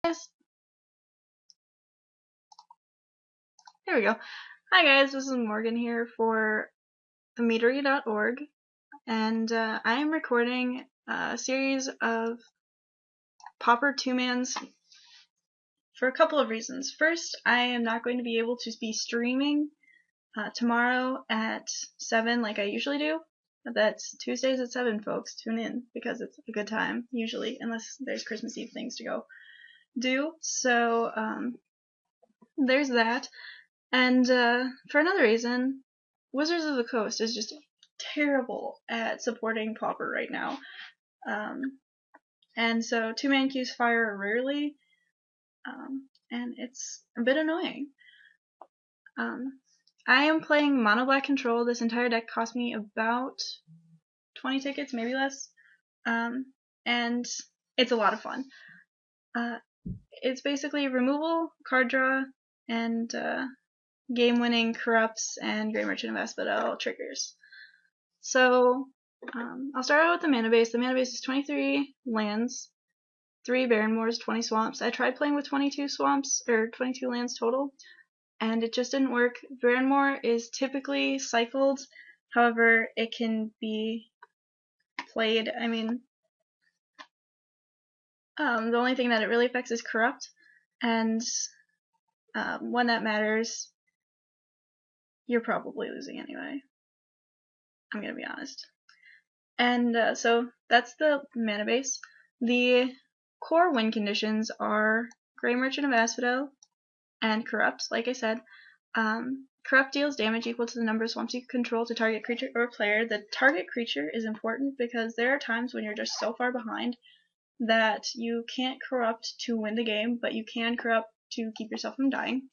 Guys, there we go. Hi guys, this is Morgan here for MindofMyrddin.org, and I am recording a series of Pauper 2-mans for a couple of reasons. First, I am not going to be able to be streaming tomorrow at 7 like I usually do. That's Tuesdays at 7, folks. Tune in, because it's a good time, usually, unless there's Christmas Eve things to go do. So, there's that. And for another reason, Wizards of the Coast is just terrible at supporting Pauper right now. And so 2-man queues fire rarely, and it's a bit annoying. I am playing Monoblack control. This entire deck cost me about 20 tickets, maybe less, and it's a lot of fun. It's basically removal, card draw, and game-winning corrupts and Grey Merchant of Asphodel triggers. So I'll start out with the mana base. The mana base is 23 lands, 3 Barren Moors, 20 swamps. I tried playing with 22 swamps, or 22 lands total, and it just didn't work. Barren Moor is typically cycled, however, it can be played. I mean, the only thing that it really affects is corrupt, and when that matters, you're probably losing anyway. I'm gonna be honest. And so that's the mana base. The core win conditions are Grey Merchant of Asphodel and Corrupt, like I said. Corrupt deals damage equal to the number of swamps you control to target creature or player. The target creature is important because there are times when you're just so far behind that you can't corrupt to win the game, but you can corrupt to keep yourself from dying.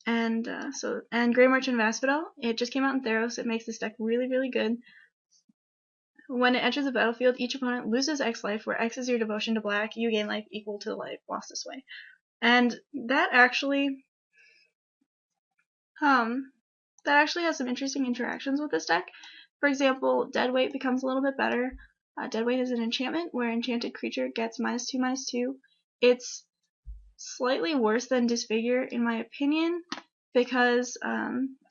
And Grey Merchant of Asphodel, it just came out in Theros. It makes this deck really, really good. When it enters the battlefield, each opponent loses X life, where X is your devotion to black. You gain life equal to the life lost this way. And that actually has some interesting interactions with this deck. For example, Deadweight becomes a little bit better. Deadweight is an enchantment where enchanted creature gets -2/-2. It's slightly worse than Disfigure in my opinion, because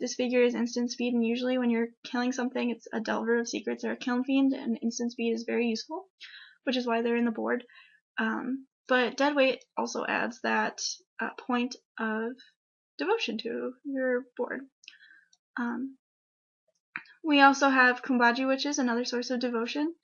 Disfigure is instant speed, and usually when you're killing something, it's a Delver of Secrets or a Kiln Fiend, and instant speed is very useful, which is why they're in the board. But Deadweight also adds that point of devotion to your board. We also have Kumbaji Witches, another source of devotion.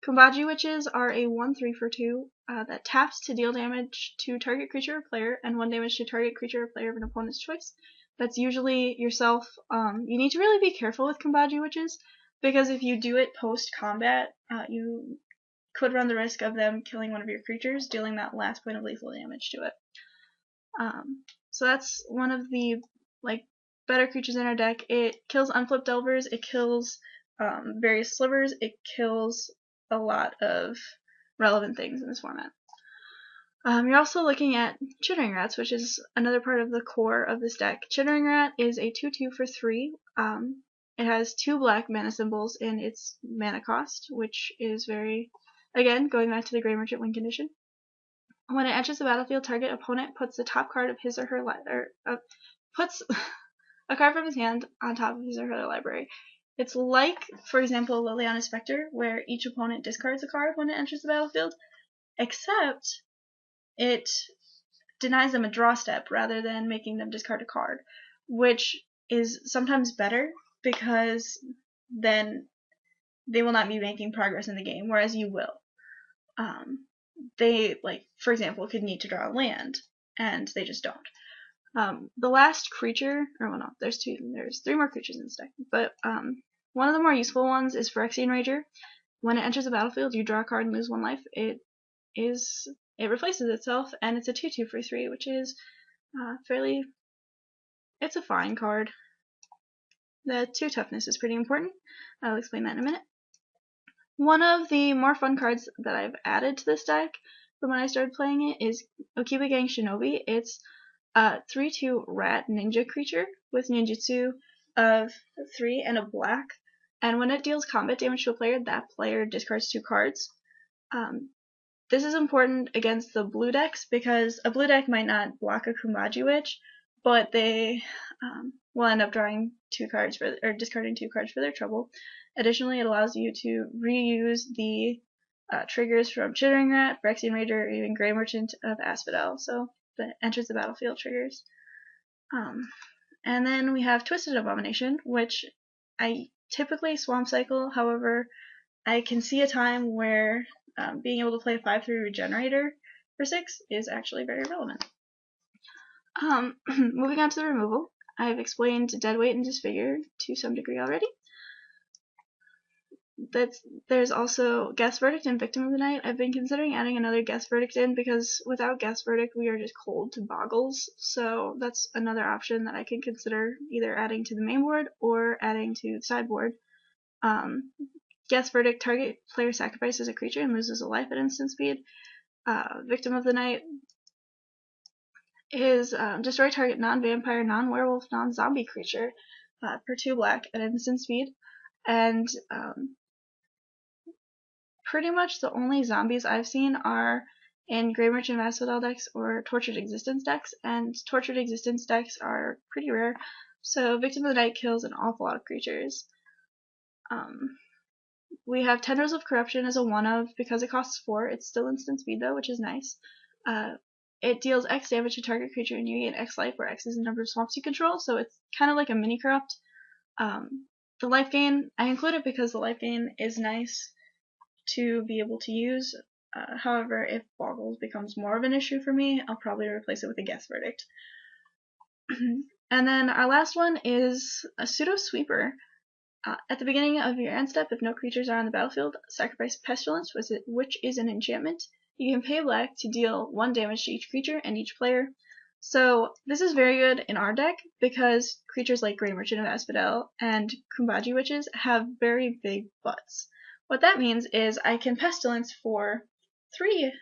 Kumbaji Witches are a 1/3 for 2 that taps to deal damage to target creature or player, and 1 damage to target creature or player of an opponent's choice. That's usually yourself. You need to really be careful with Kumbaji Witches, because if you do it post-combat, you could run the risk of them killing one of your creatures, dealing that last point of lethal damage to it. So that's one of the better creatures in our deck. It kills unflipped Delvers, it kills various slivers, it kills a lot of relevant things in this format. You're also looking at Chittering Rats, which is another part of the core of this deck. Chittering Rat is a 2/2 for 3. It has 2 black mana symbols in its mana cost, which is very, again, going back to the Grey Merchant win condition. When it enters the battlefield, target opponent puts the top card of his or her puts a card from his hand on top of his or her library. It's like, for example, Liliana Spectre, where each opponent discards a card when it enters the battlefield, except it denies them a draw step rather than making them discard a card, which is sometimes better because then they will not be making progress in the game, whereas you will. They, for example, could need to draw a land, and they just don't. The last creature, there's 3 more creatures in this deck, but one of the more useful ones is Phyrexian Rager. When it enters the battlefield, you draw a card and lose 1 life. It replaces itself, and it's a 2/2 for 3, which is it's a fine card. The 2 toughness is pretty important. I'll explain that in a minute. One of the more fun cards that I've added to this deck from when I started playing it is Okiba Gang Shinobi. It's a 3/2 rat ninja creature with ninjutsu of 3 and a black, and when it deals combat damage to a player, that player discards 2 cards. This is important against the blue decks because a blue deck might not block a Kumbaji Witch, but they will end up drawing 2 cards or discarding 2 cards for their trouble. Additionally, it allows you to reuse the triggers from Chittering Rat, Phyrexian Rager, or even Grey Merchant of Asphodel, so that enters the battlefield triggers. And then we have Twisted Abomination, which I typically swamp cycle. However, I can see a time where being able to play a 5/3 Regenerator for 6 is actually very relevant. Moving on to the removal, I've explained Deadweight and Disfigure to some degree already. There's also Guess Verdict and Victim of the Night. I've been considering adding another Guess Verdict in because without Guess Verdict we are just cold to Boggles, so that's another option that I can consider either adding to the main board or adding to the sideboard. Guess Verdict, target player sacrifices a creature and loses a life at instant speed. Victim of the Night is destroy target non-vampire, non-werewolf, non-zombie creature for 2 black at instant speed. And pretty much the only zombies I've seen are in Grey Merchant of Asphodel decks or Tortured Existence decks, and Tortured Existence decks are pretty rare, so Victim of the Night kills an awful lot of creatures. We have Tendrils of Corruption as a 1/of because it costs 4. It's still instant speed though, which is nice. It deals X damage to target creature and you gain X life, where X is the number of swamps you control, so it's kind of like a mini corrupt. The life gain, I include it because the life gain is nice to be able to use. However, if Boggles becomes more of an issue for me, I'll probably replace it with a Guess Verdict. And then our last one is a Pseudo Sweeper. At the beginning of your end step, if no creatures are on the battlefield, sacrifice Pestilence, which is an enchantment. You can pay black to deal 1 damage to each creature and each player. So this is very good in our deck because creatures like Grey Merchant of Asphodel and Kumbaji Witches have very big butts. What that means is I can Pestilence for 3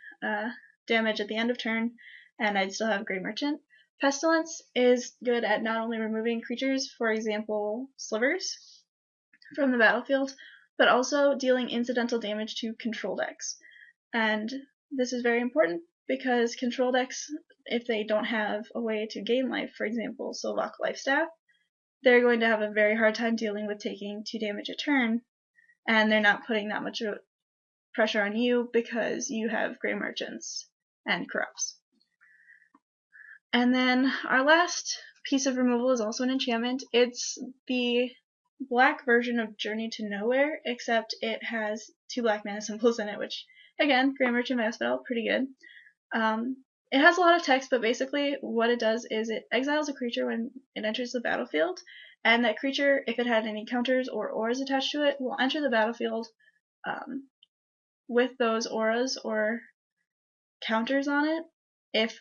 damage at the end of turn, and I'd still have Grey Merchant. Pestilence is good at not only removing creatures, for example, Slivers, from the battlefield, but also dealing incidental damage to control decks. And this is very important because control decks, if they don't have a way to gain life, for example, Sylvok Lifestaff, they're going to have a very hard time dealing with taking 2 damage a turn, and they're not putting that much pressure on you because you have Grey Merchants and Corrupts. And then our last piece of removal is also an enchantment. It's the black version of Journey to Nowhere, except it has 2 black mana symbols in it, which, again, Grey Merchant of Asphodel, pretty good. It has a lot of text, but basically what it does is it exiles a creature when it enters the battlefield, and that creature, if it had any counters or auras attached to it, will enter the battlefield with those auras or counters on it if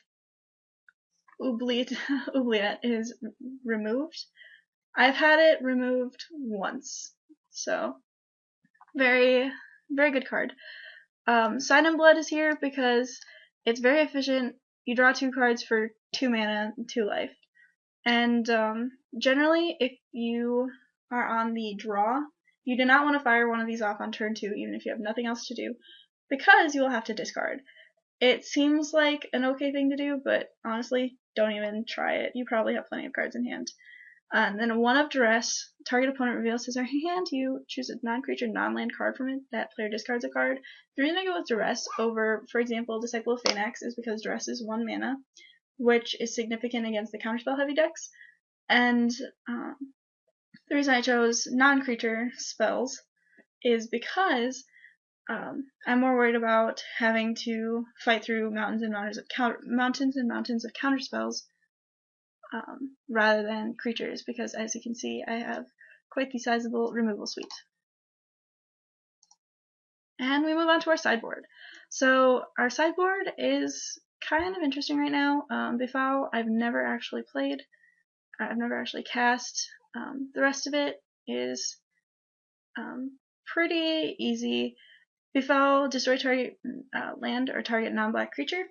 Oubliette is removed. I've had it removed once, so very, very good card. Sign in Blood is here because it's very efficient. You draw 2 cards for 2 mana, 2 life. And generally, if you are on the draw, you do not want to fire one of these off on turn 2, even if you have nothing else to do, because you will have to discard. It seems like an okay thing to do, but honestly, don't even try it. You probably have plenty of cards in hand. And then a 1/of Duress. Target opponent reveals his or her hand. You choose a non-creature, non-land card from it. That player discards a card. The reason I go with Duress over, for example, Disciple of Phaenax is because Duress is 1 mana, which is significant against the counterspell heavy decks. And the reason I chose non-creature spells is because I'm more worried about having to fight through mountains and mountains of counterspells rather than creatures, because as you can see, I have quite the sizable removal suite. And we move on to our sideboard. So our sideboard is kind of interesting right now. Befau, I've never actually played. I've never actually cast. The rest of it is pretty easy. Befau, destroy target land or target non-black creature.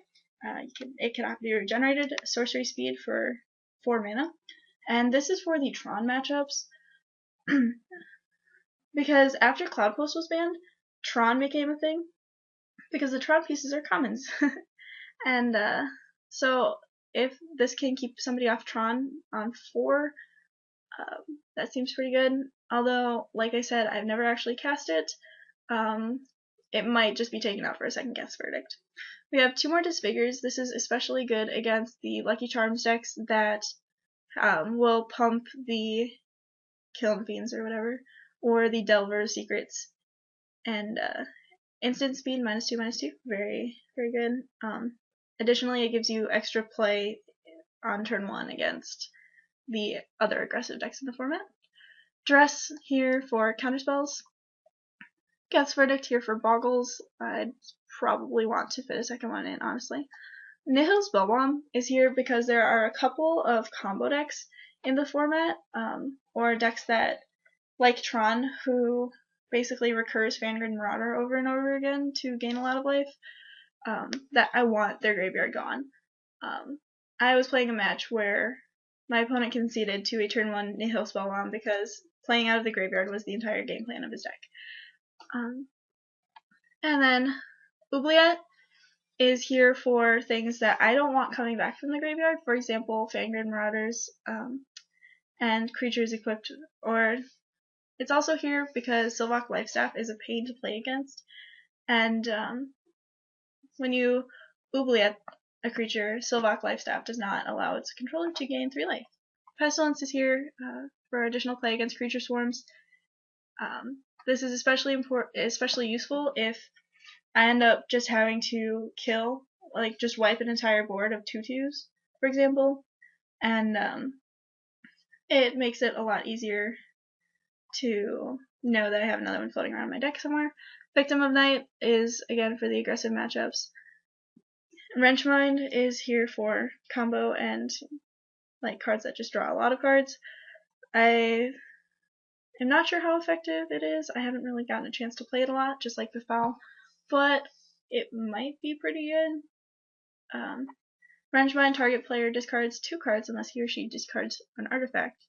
It can be regenerated, sorcery speed for 4 mana. And this is for the Tron matchups. Because after Cloud Pulse was banned, Tron became a thing. because the Tron pieces are commons. And so if this can keep somebody off Tron on 4, that seems pretty good. Although, like I said, I've never actually cast it. It might just be taken out for a second guess verdict. We have 2 more Disfigures. This is especially good against the Lucky Charms decks that will pump the Kiln Fiends or whatever, or the Delver Secrets. And instant speed, -2/-2, very, very good. Additionally, it gives you extra play on turn 1 against the other aggressive decks in the format. Dress here for counterspells. Guess Verdict here for Boggles. I'd probably want to fit a second one in, honestly. Nihil Spellbomb is here because there are a couple of combo decks in the format, or decks that, like Tron, who basically recurs Vanguard Marauder over and over again to gain a lot of life, that I want their graveyard gone. I was playing a match where my opponent conceded to a turn 1 Nihil Spellbomb because playing out of the graveyard was the entire game plan of his deck. And then Oubliette is here for things that I don't want coming back from the graveyard, for example, Vanguard Marauders, and creatures equipped, or it's also here because Sylvok Lifestaff is a pain to play against, and when you Oubliette a creature, Sylvok Lifestaff does not allow its controller to gain 3 life. Pestilence is here for additional play against creature swarms. This is especially useful if I end up just having to kill, like just wipe an entire board of 2/2s, for example, and it makes it a lot easier to know that I have another one floating around my deck somewhere. Victim of Night is, again, for the aggressive matchups. Wrenchmind is here for combo and like cards that just draw a lot of cards. I am not sure how effective it is. I haven't really gotten a chance to play it a lot, just like the Foul, but it might be pretty good. Wrenchmind, target player discards 2 cards unless he or she discards an artifact.